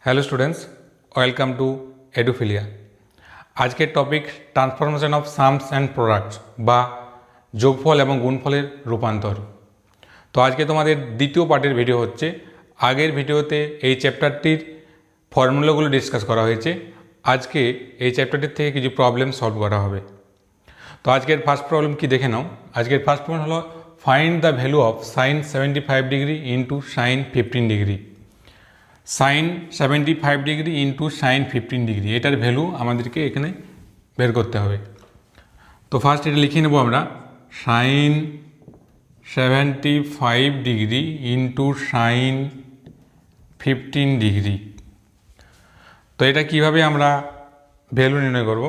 Hello students, welcome to Edufilia. আজকের topic transformation of sums and products বা যোগফল এবং গুণফলের রূপান্তর। তো আজকে তোমাদের দ্বিতীয় পার্টের ভিডিও হচ্ছে। আগের ভিডিওতে এই চ্যাপ্টারটির ফর্মুলাগুলো ডিসকাস করা হয়েছে। আজকে এই চ্যাপ্টারটির থেকে কিছু প্রবলেম সলভ করা হবে। তো আজকের ফার্স্ট প্রবলেম কি দেখে নাও। আজকের ফার্স্ট প্রবলেম হলো find the value of sine 75 degree into sine 15 degree. Sine 75 degree into sine 15 degree, এটার ভ্যালু আমাদেরকে এখানে বের করতে হবে। তো ফার্স্ট এটা লিখে নেব আমরা, sine 75 degree into sine 15 degree. তো এটা কিভাবে আমরা ভ্যালু নির্ণয় করব?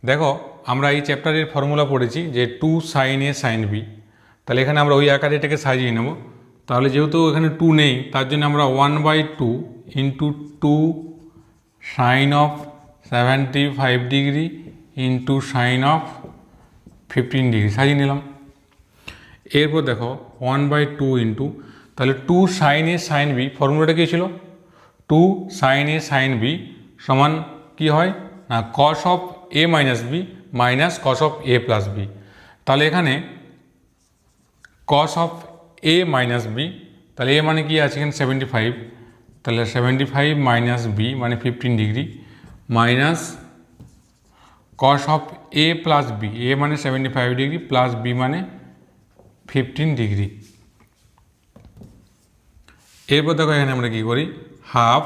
দেখো, আমরা এই চ্যাপ্টারের ফর্মুলা পড়েছি যে 2 সাইন এ সাইন বি। তাহলে এখানে আমরা ওই আকারে এটাকে সাজিয়ে নেব। তাহলে যেহেতু এখানে 2 নেই, তার জন্য আমরা 1/2 into 2 sine of 75 degree into sine of 15 degree সাজিয়ে নিলাম। এরপর দেখো 1/2 ইন্টু, তাহলে 2 সাইন এ সাইন বি, ফর্মুলাটা কী ছিল? 2 সাইন এ সাইন বি সমান কী হয় না, cos of A minus B minus cos of A plus B. তাহলে এখানে cos of A minus B, তাহলে এ মানে কি আছে এখানে 75, তাহলে 75 মাইনাস বি মানে 15 degree minus cos of A plus B, A মানে 75 ডিগ্রি প্লাস বি মানে 15 ডিগ্রি। এরপর দেখো এখানে আমরা কী করি, half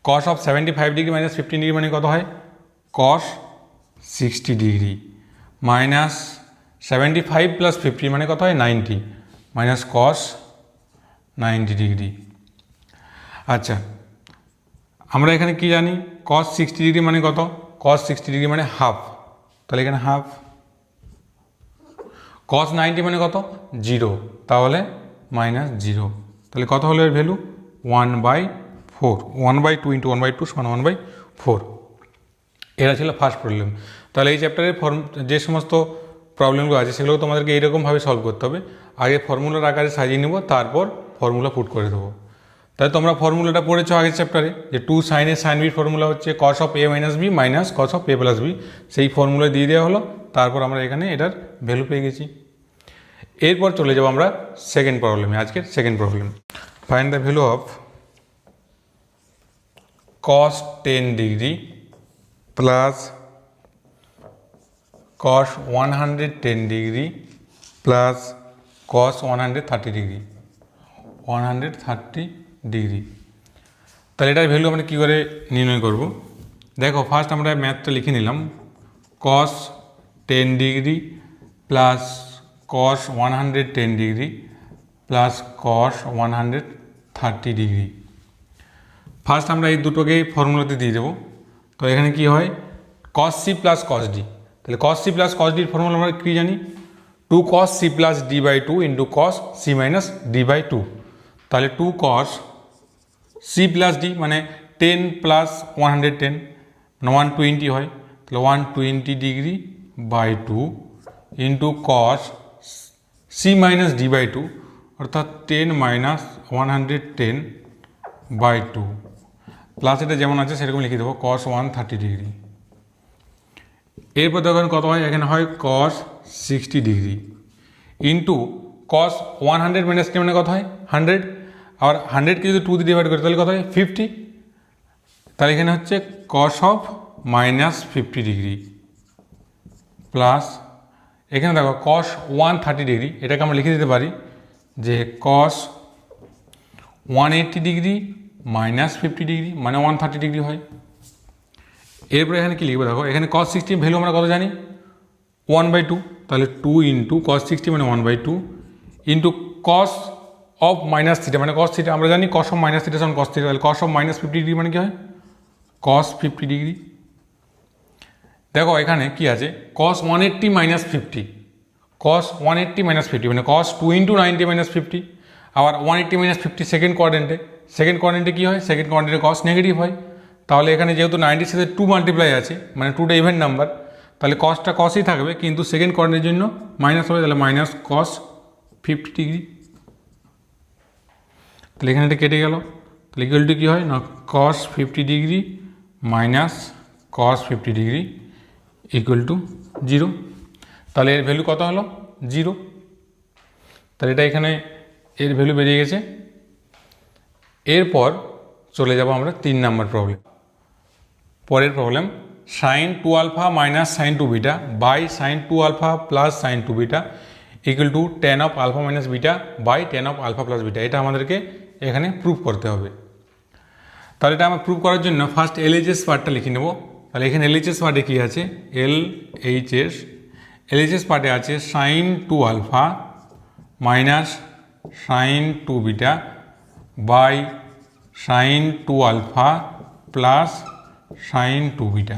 cos of 75 degree minus 15 degree মানে কত হয়, কস 60 ডিগ্রি মাইনাস 75 প্লাস 50 মানে কত হয় 90 মাইনাস কস 90 ডিগ্রি। আচ্ছা, আমরা এখানে কি জানি, কস 60 ডিগ্রি মানে কত, কস 60 ডিগ্রি মানে হাফ, তাহলে এখানে হাফ। কস 90 মানে কত, 0, তাহলে মাইনাস 0। তাহলে কত হলো এর ভ্যালু 1/4, 1/2 ইন্টু 1/2 সমান 1/4। এটা ছিল ফার্স্ট প্রবলেম। তাহলে এই চ্যাপ্টারের যে সমস্ত প্রবলেমগুলো আছে সেগুলো তোমাদেরকে এইরকমভাবে সলভ করতে হবে। আগে ফর্মুলার আকারে সাজিয়ে নেব, তারপর ফর্মুলা পুট করে দেবো। তাহলে তোমরা ফর্মুলাটা পড়েছো আগের চ্যাপ্টারে যে 2 সাইন এ সাইন বির ফর্মুলা হচ্ছে cos of A minus B minus cos of A plus B. সেই ফর্মুলা দিয়ে দেওয়া হলো, তারপর আমরা এখানে এটার ভ্যালু পেয়ে গেছি। এরপর চলে যাবো আমরা সেকেন্ড প্রবলেমে। আজকের second problem, find the value of cos 10 degree plus cos 110 degree plus cos 130 degree, 130 degree. তাহলে এটার ভ্যালু আমরা কী করে নির্ণয় করব? দেখো, ফার্স্ট আমরা ম্যাথটা লিখে নিলাম, cos 10 degree plus cos 110 degree plus cos 130 degree. First আমরা এই দুটোকে ফর্মুলাতে দিয়ে দেবো। তো এখানে কি হয়, cos c plus cos d। তাহলে cos c plus cos d এর ফর্মুলা আমরা কী জানি, 2 cos c plus d/2 into cos c minus d/2। তাহলে 2 cos c প্লাস d মানে 10 প্লাস 110 মানে 120 হয়। তাহলে 120 degree by 2 into cos c minus d/2 অর্থাৎ 10 মাইনাস 110/2 প্লাস এটা যেমন আছে সেরকম লিখে দেবো cos 130 ডিগ্রি। এরপর দেখেন কত হয়, এখানে হয় cos 60 degree into cos 100 minus কে মানে কত হয় 100, আর 100কে যদি 2 দিয়ে ডিভাইড করি তাহলে কত হয় 50। তাহলে এখানে হচ্ছে cos of minus 50 degree plus এখানে দেখো cos 130 ডিগ্রি, এটাকে আমরা লিখে দিতে পারি যে cos 180 ডিগ্রি মাইনাস 50 ডিগ্রি মানে 130 ডিগ্রি হয়। এরপরে এখানে কী লিখবো, দেখো এখানে cos 60 ভ্যালু আমরা কত জানি 1/2, তাহলে 2 ইন্টু cos 60 মানে 1/2 into cos of minus theta মানে cos থিটা, আমরা জানি cos অফ মাইনাস থিটা সমান cos থিটা, তাহলে cos অফ মাইনাস 50 ডিগ্রি মানে কী হয় cos 50 ডিগ্রি। দেখো এখানে কি আছে, cos 180 মাইনাস 50, cos 180 মাইনাস 50 মানে cos 2 ইন্টু 90 মাইনাস 50। আবার 180 মাইনাস 50 সেকেন্ড কোয়াড্রেন্টে কী হয়, সেকেন্ড কোয়াড্রেন্টে cos নেগেটিভ হয়। তাহলে এখানে যেহেতু 90-র সাথে 2 মাল্টিপ্লাই আছে মানে 2টা ইভেন নাম্বার, তাহলে কসটা কসই থাকবে কিন্তু সেকেন্ড কোয়াড্রেন্টের জন্য মাইনাস হবে, তাহলে মাইনাস cos 50 ডিগ্রি। তাহলে এখানে এটা কেটে গেল, তাহলে ইকুয়াল টু কী হয় না কস 50 ডিগ্রি মাইনাস কস 50 ডিগ্রি ইকুয়াল টু 0। তাহলে এর ভ্যালু কত হলো 0। তাহলে এটা এখানে এর ভ্যালু বেরিয়ে গেছে। এরপর চলে যাব আমরা 3 নম্বর প্রবলেম। পরের problem sine 2 alpha minus sine 2 beta by sine 2 alpha plus sine 2 beta equal to tan of alpha minus beta by tan of alpha plus beta. এটা আমাদেরকে এখানে প্রুভ করতে হবে। তাহলে এটা আমরা প্রুভ করার জন্য ফার্স্ট এলএইচএস পার্টটা লিখে নেব। তাহলে এখানে এলএইচএস পার্টে কী আছে এলএইচএস পার্টে আছে sine 2 alpha minus sine 2 beta by sine 2 alpha plus sine 2 beta.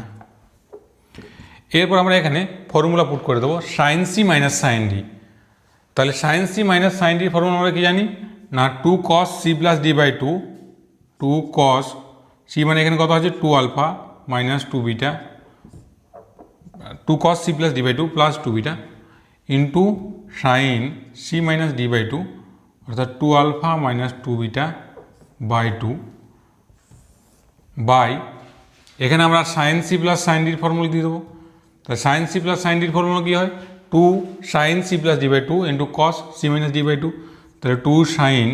এরপর আমরা এখানে ফর্মুলা পুট করে দেবো sine C minus sine D. তাহলে সাইন সি মাইনাস সাইন ডির ফর্মুলা আমরা কি জানি না 2 cos c plus D by 2 cos c মানে এখানে কত আছে 2 alpha minus 2 beta 2 cos c plus D by 2 plus 2 beta into sine C minus D by 2 অর্থাৎ 2 alpha minus 2 beta by 2 by এখানে আমরা সাইন সি প্লাস সাইন ডির formula দিয়ে দেবো। তাহলে সাইন সি প্লাস সাইন ডির ফর্মুলা কী হয় 2 sine C plus D by 2 into cos C minus D by 2। তাহলে 2 সাইন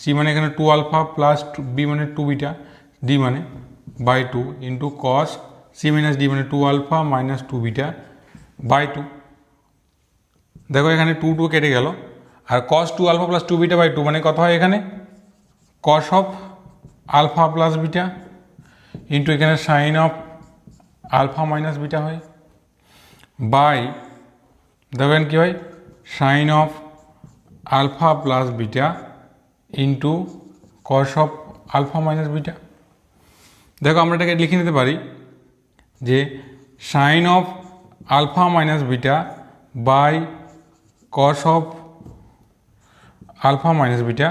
সি মানে এখানে 2 আলফা প্লাস বি মানে 2 বিটা ডি মানে by 2 into cos C minus D মানে 2 আলফা মাইনাস 2 বিটা বাই 2। দেখো এখানে 2 কেটে গেল আর cos 2 alpha plus 2 beta by 2 মানে কত হয় এখানে cos of alpha plus beta into এখানে sine of alpha minus beta হয় বাই দেখবেন কী হয় sine of alpha plus beta into cos of alpha minus beta. দেখো আমরা এটাকে লিখে নিতে পারি যে sine of alpha minus beta by cos of alpha minus beta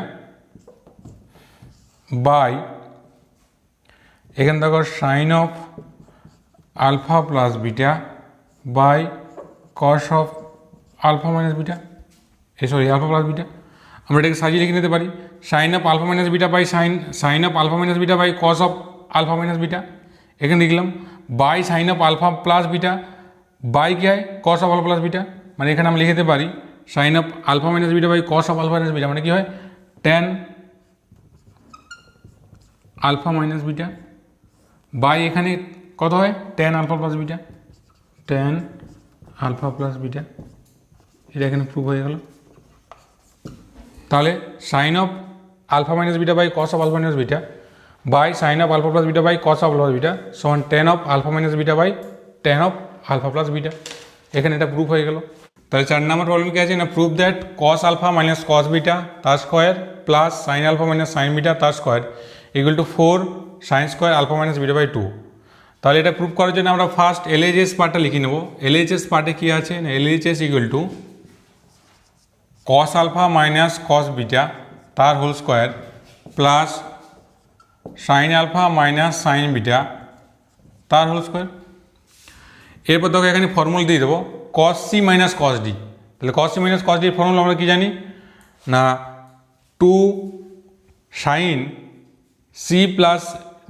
by এখানে দেখো sine of alpha plus beta by cos of alpha minus beta alpha plus beta. আমরা এটাকে সাজিয়ে লিখে নিতে পারি sine of alpha minus beta by sine of alpha minus beta by cos of alpha minus beta. এখানে লিখলাম by sine of alpha plus beta by কী হয় cos of alpha plus beta মানে এখানে আমরা লিখতে পারি sine of alpha minus beta by cos of alpha minus beta মানে কী হয় tan alpha minus beta by এখানে কত হয় tan alpha plus beta tan alpha plus beta. এটা এখানে প্রুভ হয়ে গেল। তাহলে sine of alpha minus beta by cos of alpha minus beta by sine of alpha plus beta by cos of alpha beta সমান tan of alpha minus beta by tan of alpha plus beta. এখানে এটা prove হয়ে গেল। তাহলে 4 নম্বর problem কি আছে না prove that cos alpha minus cos beta তার square plus sine alpha minus sine beta তার square equal to 4 sine square alpha minus beta by 2। তাহলে এটা প্রুভ করার জন্য আমরা ফার্স্ট এলএইচএস পার্টটা লিখে নেব। এলএইচএস পার্টে কী আছে না LHS equal to cos alpha minus cos beta তার whole square plus sine alpha minus sine beta তার হোল স্কোয়ার। এরপর দেখো এখানে ফর্মুলা দিয়ে দেবো cos C minus cos D. তাহলে কস সি মাইনাস কস ডির ফর্মুলা আমরা কী জানি না 2 sine C plus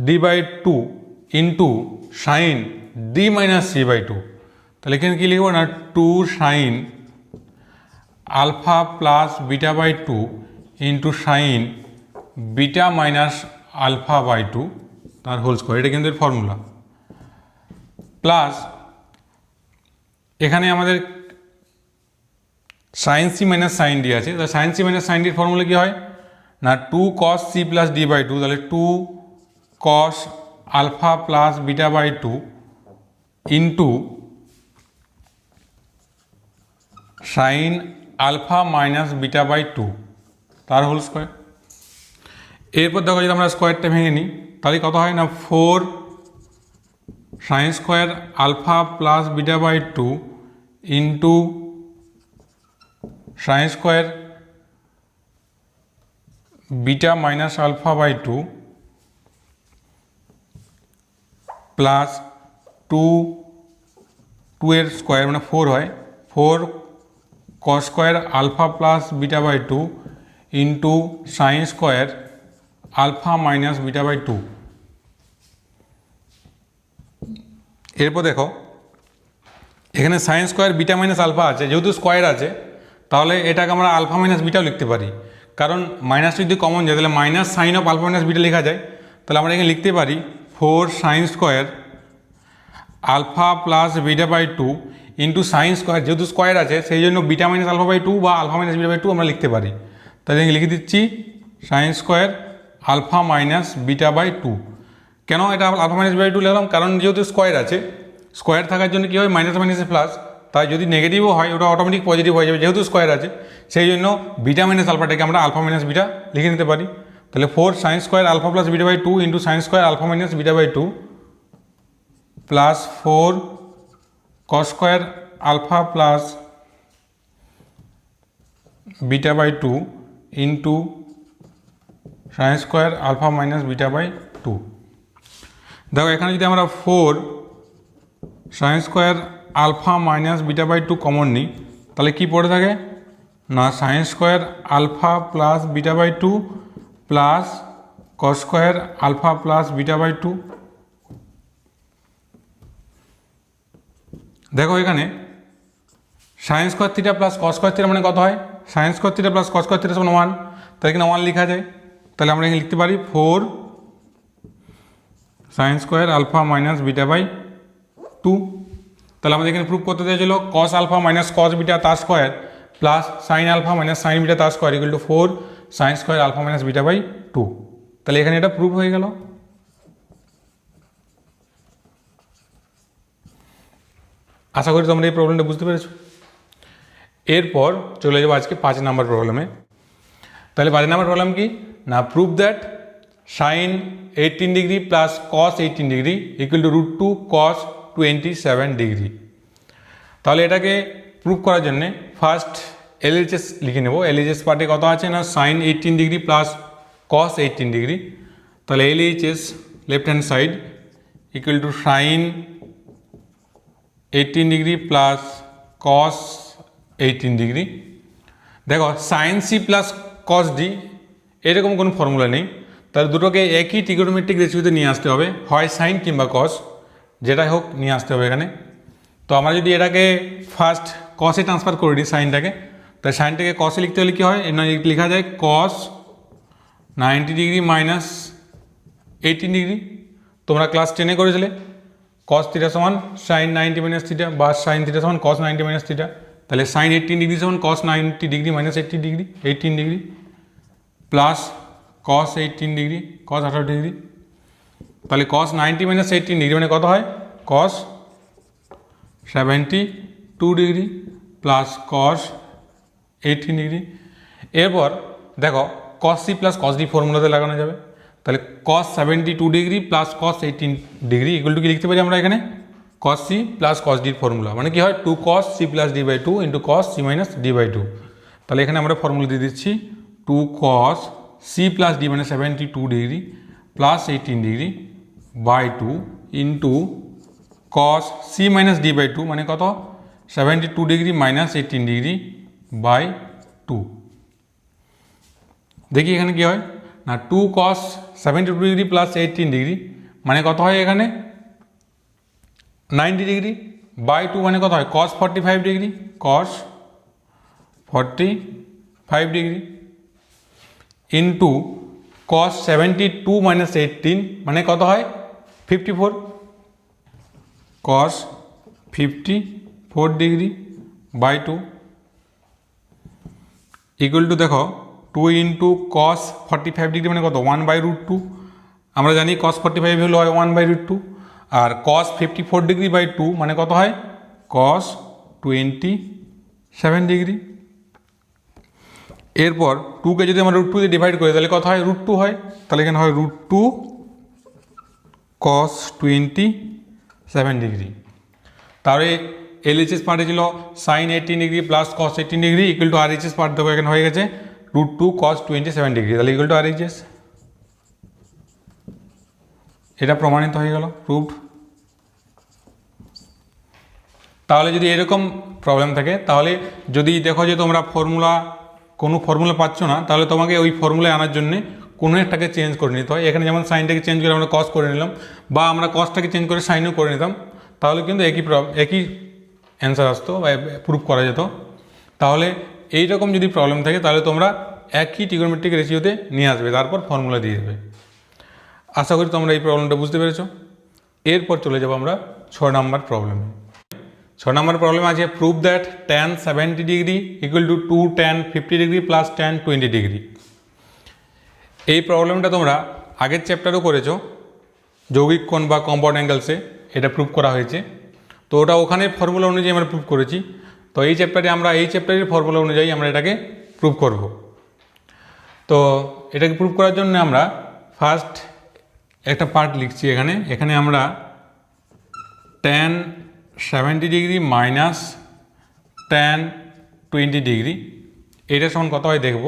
D by 2 into sine D minus C by 2। তাহলে এখানে কী লিখবো না 2 sine alpha plus beta by 2 into sine beta minus alpha by 2 তার হোল স্কোয়ার। এটা কিন্তু এর ফর্মুলা প্লাস এখানে আমাদের sine C minus sine D আছে। তাহলে সাইন সি মাইনাস সাইন ডির ফর্মুলা কী হয় না 2 cos C plus D by 2। তাহলে 2 cos alpha plus beta by 2 into sine alpha minus beta by 2 তার হোল স্কোয়ার। এরপর দেখো যদি আমরা স্কোয়ারটা ভেঙে নিই তাহলে কত হয় না 4 sine square alpha plus beta by 2 into sine square beta minus alpha by 2 plus 2 এর স্কোয়ার মানে 4 হয় 4 cos square alpha plus beta by 2 into sine square alpha minus beta by two. এরপর দেখো এখানে sine square beta minus alpha আছে, যেহেতু square আছে তাহলে এটাকে আমরা আলফা মাইনাস বিটাও লিখতে পারি, কারণ মাইনাস যদি কমন যায় তাহলে minus sine of alpha minus beta লেখা যায়। তাহলে আমরা এখানে লিখতে পারি 4 sine square alpha plus beta by two into sine square, যেহেতু স্কোয়ার আছে সেই জন্য beta minus alpha by two বা alpha minus beta by two আমরা লিখতে পারি। তাহলে লিখে দিচ্ছি sine square alpha minus beta by two. কেন এটা alpha minus beta by two লিখলাম? কারণ যেহেতু স্কোয়ার আছে, স্কোয়ার থাকার জন্য কী হয় মাইনাস মাইনাসে প্লাস, তাই যদি নেগেটিভও হয় ওটা অটোমেটিক পজিটিভ হয়ে যাবে, যেহেতু স্কোয়ার আছে সেই জন্য বিটা মাইনাস আলফাটাকে আমরা আলফা মাইনাস বিটা লিখে নিতে পারি। তাহলে 4 sine square alpha plus beta by two into sine square alpha minus beta by two plus 4 cos square alpha plus beta by two into sine square alpha minus beta by two. দেখো এখানে যদি আমরা 4 sine square alpha minus beta by two common নিই তাহলে কি পড়ে থাকে না sine square alpha plus beta by two plus cos square alpha plus beta by two. দেখো এখানে sine square theta plus cos square theta মানে কত হয়? Sine square theta plus cos square theta সমান 1, তাহলে এখানে 1 লেখা যায়। তাহলে আমরা এখানে লিখতে পারি 4 sine square alpha minus beta by two. তাহলে আমাদের এখানে প্রুফ করতে দিয়েছিল cos alpha minus cos beta তার square plus sine alpha minus sine beta তার square equal to 4 sine square alpha minus beta by two. তাহলে এখানে এটা প্রুফ হয়ে গেল। আশা করি তোমরা এই প্রবলেমটা বুঝতে পেরেছো। এরপর চলে যাবো আজকে 5 নম্বর প্রবলেমে। তাহলে 5 নম্বর প্রবলেম কি না proof that sine 18 degree plus cos 18 degree equal to √2 cos 27 degree. তাহলে এটাকে প্রুফ করার জন্যে ফার্স্ট এলএইচএস লিখে নেব। এলএইচএস পার্টে কত আছে না sine 18 degree plus cos 18 degree. তাহলে LHS left hand side equal to sine 18 degree plus cos 18 degree. দেখো sine C plus cos D এরকম কোনো ফর্মুলা নেই, তাহলে দুটোকে একই ট্রিগোনোমেট্রিক রেশিওতে নিয়ে আসতে হবে, হয় সাইন কিংবা কস যেটাই হোক নিয়ে আসতে হবে এখানে। তো আমরা যদি এটাকে ফার্স্ট কসে ট্রান্সফার করে দিই সাইনটাকে, তাই সাইনটাকে কসে লিখতে হলে কী হয় লেখা যায় কস 90 ডিগ্রি মাইনাস 18 ডিগ্রি। তোমরা ক্লাস 10-এ করেছিলে কস থিটা সমান সাইন 90 মাইনাস থিটা বা সাইন থিটা সমান কস 90 মাইনাস থিটা। তাহলে সাইন 18 ডিগ্রি সমান cos 90 degree minus 18 degree plus cos 18 degree cos 18 degree. তাহলে কস 90 মাইনাস 18 ডিগ্রি মানে কত হয় cos 72 degree plus cos 18 degree. এরপর দেখো cos C plus cos D ফর্মুলাতে লাগানো যাবে। তাহলে কস 72 degree plus cos 18 degree equal two কি লিখতে পারি আমরা এখানে কস সি প্লাস কস ডির ফর্মুলা মানে কি হয় 2 cos C plus D by two into cos C minus D by two. তাহলে এখানে আমরা ফর্মুলা দিয়ে দিচ্ছি 2 কস সি প্লাস ডি মানে 72 degree plus 18 degree by two into cos C minus D by two মানে কত 72 degree minus 18 degree by two. দেখি এখানে কী হয় না 2 কস 72 ডিগ্রি প্লাস 18 ডিগ্রি মানে কত হয় এখানে 90 ডিগ্রি বাই টু মানে কত হয় cos 45 degree cos 45 degree into cos 72 minus 18 মানে কত হয় 54 cos 54 degree by two equal to দেখো 2 ইন্টু কস 45 ডিগ্রি মানে কত 1/√2। আমরা জানি কস 45 হলো হয় 1/√2 আর কস 54 ডিগ্রি বাই টু মানে কত হয় কস 27 ডিগ্রি। এরপর 2কে যদি আমরা √2 দিয়ে ডিভাইড করি তাহলে কত হয় √2 হয়। তাহলে এখানে হয় √2 কস 27 ডিগ্রি। তাহলে এলএইচএস পার্টে ছিল sine 18 degree plus cos 18 degree equal to RHS part দেখো এখানে হয়ে গেছে √2 কস 27 ডিগ্রি তাহলে ইকুয়াল টু আরএইচএস। এটা প্রমাণিত হয়ে গেল প্রুভড। তাহলে যদি এরকম প্রবলেম থাকে তাহলে যদি দেখো যে তোমরা কোনো ফর্মুলা পাচ্ছ না তাহলে তোমাকে ওই ফর্মুলায় আনার জন্যে কোনো একটাকে চেঞ্জ করে নিতে হয়। এখানে যেমন সাইনটাকে চেঞ্জ করে আমরা কস করে নিলাম, বা আমরা কসটাকে চেঞ্জ করে সাইনও করে নিতাম, তাহলে কিন্তু একই অ্যান্সার আসতো বা প্রুভ করা যেত। তাহলে এইরকম যদি প্রবলেম থাকে তাহলে তোমরা একই ট্রিগোনোমেট্রিক রেশিওতে নিয়ে আসবে, তারপর ফর্মুলা দিয়ে দেবে। আশা করি তোমরা এই প্রবলেমটা বুঝতে পেরেছো। এরপর চলে যাবো আমরা 6 নম্বর প্রবলেমে। 6 নম্বর প্রবলেম আছে prove that tan 70 degree equal to 2 tan 50 degree plus tan 20 degree. এই প্রবলেমটা তোমরা আগের চ্যাপ্টারও করেছো, যৌগিক কোণ বা কম্পাউন্ড অ্যাঙ্গেলসে এটা প্রুভ করা হয়েছে। তো ওটা ওখানে ফর্মুলা অনুযায়ী আমরা প্রুভ করেছি। তো এই চ্যাপ্টারে আমরা এই চ্যাপ্টারের ফর্মুলা অনুযায়ী আমরা এটাকে প্রুভ করব। তো এটাকে প্রুভ করার জন্য আমরা ফার্স্ট একটা পার্ট লিখছি। এখানে আমরা tan 70 degree minus tan 20 degree এটা সমান কত হয় দেখব।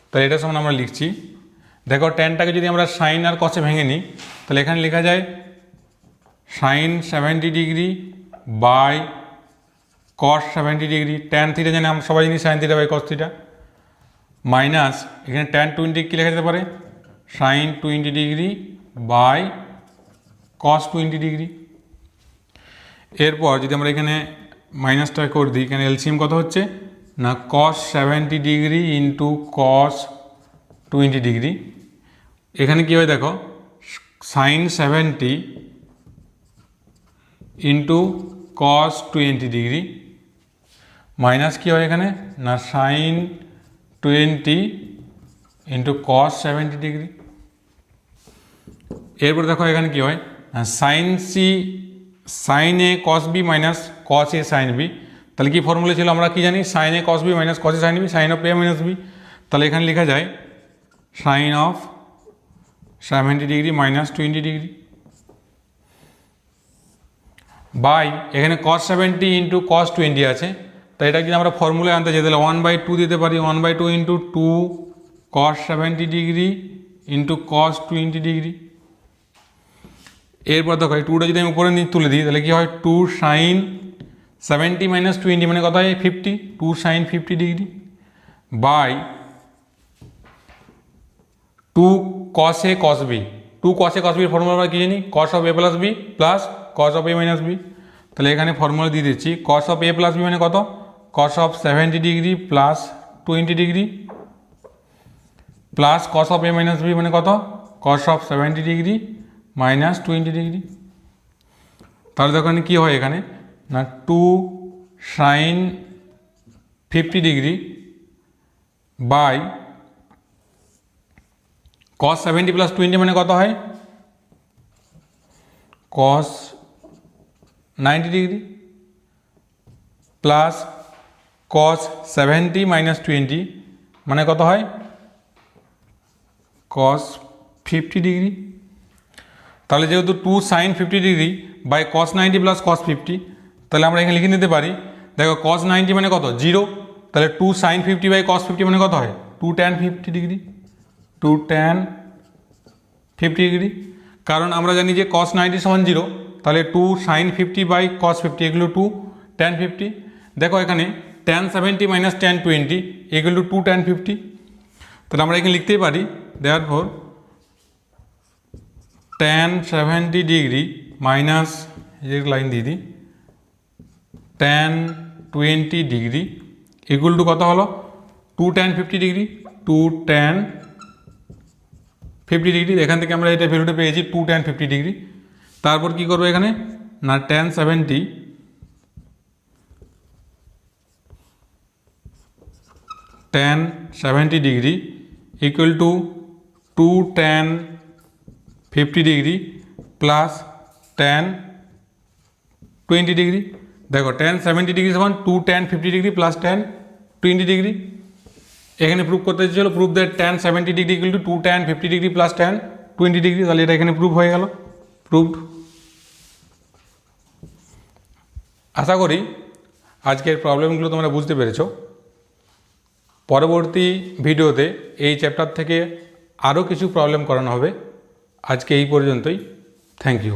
তাহলে এটা সমান আমরা লিখছি, দেখো ট্যানটাকে যদি আমরা সাইন আর কসে ভেঙে নিই তাহলে এখানে লেখা যায় sine 70 degree by cos 70 degree, tan theta জানি আমরা সবাই জানি sine theta by cos theta, minus এখানে tan 20 কী লেখা যেতে পারে sine 20 degree by cos 20 degree. এরপর যদি আমরা এখানে মাইনাসটা করে দিই, এখানে এলসিএম কত হচ্ছে না cos 70 degree into cos 20 degree. এখানে কী হয় দেখো sine 70 into cos 20 degree minus কী হয় এখানে না সাইন 20 ইন্টু কস 70 ডিগ্রি। এরপর দেখো এখানে কী হয় sine C sine A cos B minus cos A sine B. তাহলে কি ফর্মুলা ছিল আমরা কি জানি sine A cos B minus cos A sine B, sine of A minus B. তাহলে এখানে লেখা যায় sine of 70 degree minus 20 degree by এখানে কস 70 ইন্টু কস 20 আছে। তাই এটা যদি আমরা ফর্মুলায় আনতে চাই তাহলে 1/2 দিতে পারি, 1/2 ইন্টু 2 কস 70 ডিগ্রি ইন্টু কস 20 ডিগ্রি। এরপর দেখো এই 2টা যদি আমি উপরে তুলে দিই তাহলে কী হয় 2 সাইন 70 মাইনাস 20 মানে কত হয় 50, 2 sine 50 degree by 2 cos A cos B. 2 cos A cos বির ফর্মুলা আমরা কী জানি cos of A plus B plus cos of A minus B. তাহলে এখানে ফর্মুলা দিয়ে দিচ্ছি cos of A plus B মানে কত cos of 70 degree plus 20 degree plus cos of A minus B মানে কত cos of 70 degree minus 20 degree. তাহলে দেখো কী হয় এখানে না 2 sine 50 degree by cos 70 plus 20 মানে কত হয় cos 90 degree plus cos 70 minus 20 মানে কত হয় কস 50 ডিগ্রি। তাহলে যেহেতু 2 sine 50 degree by cos 90 plus cos 50, তাহলে আমরা এখানে লিখে নিতে পারি দেখো কস 90 মানে কত 0, তাহলে 2 সাইন 50 বাই কস 50 মানে কত হয় 2 tan 50 ডিগ্রি, 2 tan 50 ডিগ্রি। কারণ আমরা জানি যে কস 90 সমান 0, তাহলে 2 সাইন 50 বাই কস 50 এগুলো 2 tan 50। দেখো এখানে tan 70 মাইনাস tan 20 এগুলো 2 tan 50। তাহলে আমরা এখানে লিখতেই পারি therefore tan 70 ডিগ্রি মাইনাস এই লাইন দিয়ে দিই tan 20 ডিগ্রি ইকুয়াল টু কত হলো 2 tan 50 ডিগ্রি, 2 tan 50 ডিগ্রি। এখান থেকে আমরা এটা ভ্যালুটা পেয়েছি 2 tan 50 ডিগ্রি। তারপর কি করবো এখানে না tan 70 degree equal to 2 tan 50 degree plus tan 20 degree. দেখো tan 70 ডিগ্রি সমান 2 tan 50 degree plus tan 20 degree. এখানে প্রুভ করতে ছিল prove that tan 70 degree equal to 2 tan 50 degree plus tan 20 degree. তাহলে এটা এখানে প্রুভ হয়ে গেল, প্রুভড। আশা করি আজকের প্রবলেমগুলো তোমরা বুঝতে পেরেছো। পরবর্তী ভিডিওতে এই চ্যাপ্টার থেকে আরও কিছু প্রবলেম করানো হবে। আজকে এই পর্যন্তই, থ্যাংক ইউ।